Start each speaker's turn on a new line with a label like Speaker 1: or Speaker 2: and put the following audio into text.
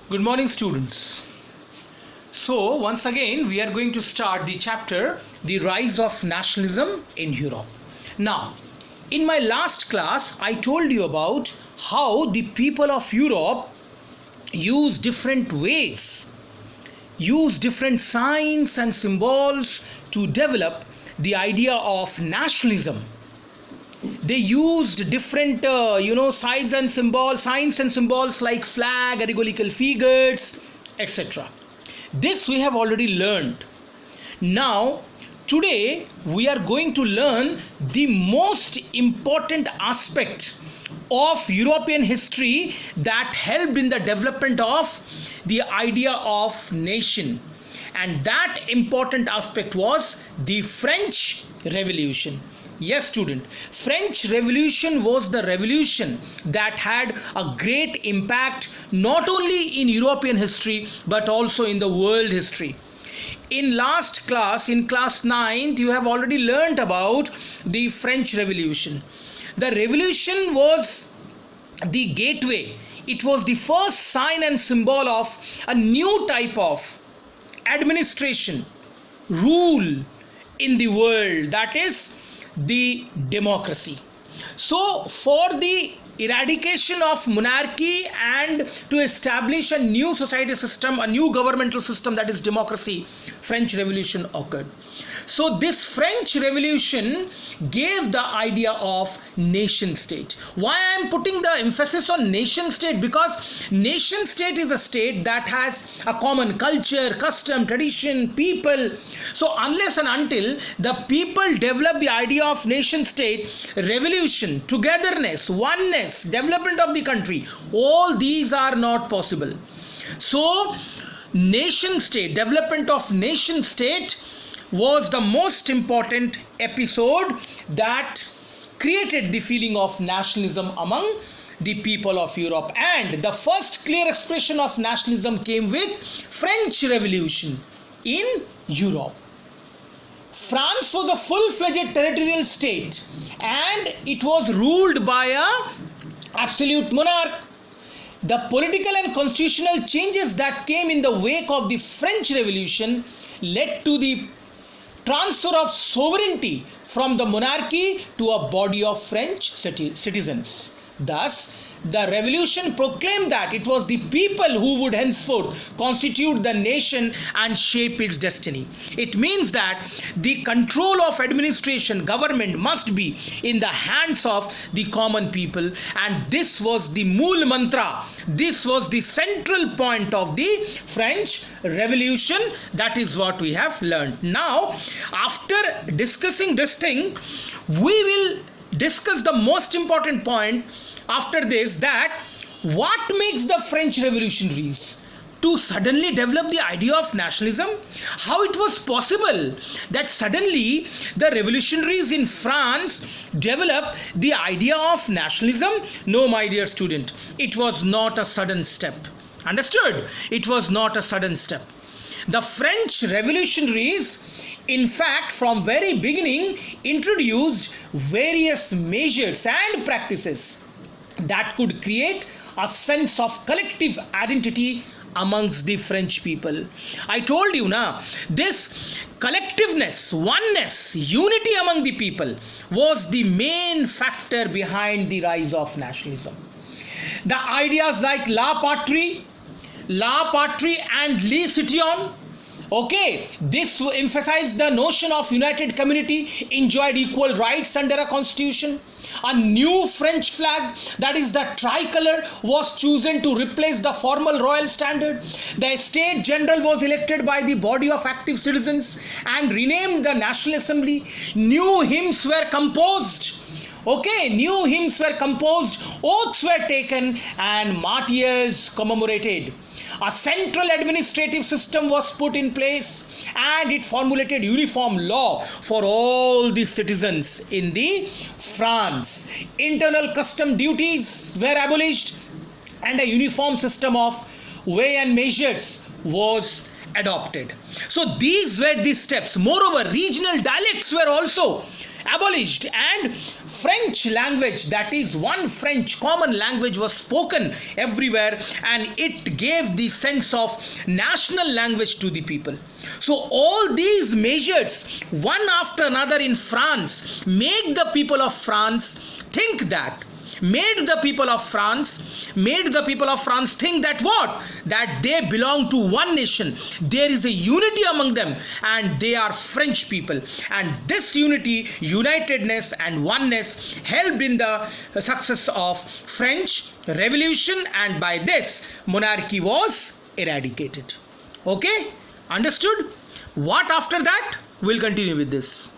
Speaker 1: Good morning, students. So, once again, we are going to start the chapter The Rise of Nationalism in Europe. Now, in my last class, I told you about how the people of Europe use different ways, use different signs and symbols to develop the idea of nationalism. They used different signs and symbols like flag, allegorical figures, etc. This we have already learned. Now today we are going to learn the most important aspect of European history that helped in the development of the idea of nation, and that important aspect was the French Revolution. Yes, student, French Revolution was the revolution that had a great impact not only in European history but also in the world history. In last class, in class 9th, you have already learnt about the French Revolution. The revolution was the gateway. It was the first sign and symbol of a new type of administration, rule in the world, that is the democracy. So for the eradication of monarchy and to establish a new society system, a new governmental system, that is democracy, French Revolution occurred. So this French Revolution gave the idea of nation state. Why I am putting the emphasis on nation state? Because nation state is a state that has a common culture, custom, tradition, people. So unless and until the people develop the idea of nation state, revolution, togetherness, oneness, development of the country, all these are not possible. So nation state, development of nation state was the most important episode that created the feeling of nationalism among the people of Europe. And the first clear expression of nationalism came with French Revolution in Europe. France was a full-fledged territorial state and it was ruled by an absolute monarch. The political and constitutional changes that came in the wake of the French Revolution led to the transfer of sovereignty from the monarchy to a body of French citizens. Thus, the revolution proclaimed that it was the people who would henceforth constitute the nation and shape its destiny. It means that the control of administration, government must be in the hands of the common people, and this was the Mool Mantra. This was the central point of the French Revolution. That is what we have learned. Now, after discussing this thing, we will discuss the most important point after this, that what makes the French revolutionaries to suddenly develop the idea of nationalism, how it was possible that suddenly the revolutionaries in France developed the idea of nationalism. No, my dear student, it was not a sudden step. Understood? It was not a sudden step. The French revolutionaries, in fact, from very beginning introduced various measures and practices that could create a sense of collective identity amongst the French people. I told you now, this collectiveness, oneness, unity among the people was the main factor behind the rise of nationalism. The ideas like la patrie and le citoyen, okay, this emphasized the notion of united community enjoyed equal rights under a constitution. A new French flag, that is the tricolor, was chosen to replace the formal royal standard. The State General was elected by the body of active citizens and renamed the National Assembly. New hymns were composed. Okay, new hymns were composed, oaths were taken, and martyrs commemorated. A central administrative system was put in place and it formulated uniform law for all the citizens in the France. Internal custom duties were abolished and a uniform system of weigh and measures was adopted. So these were the steps. Moreover, regional dialects were also abolished, and French language, that is one French common language, was spoken everywhere, and it gave the sense of national language to the people. So all these measures, one after another in France, make the people of France think that, made the people of France think that what? That they belong to one nation. There is a unity among them, and they are French people. And this unity, unitedness and oneness helped in the success of French Revolution, and by this monarchy was eradicated. Okay? Understood? What after that? We'll continue with this.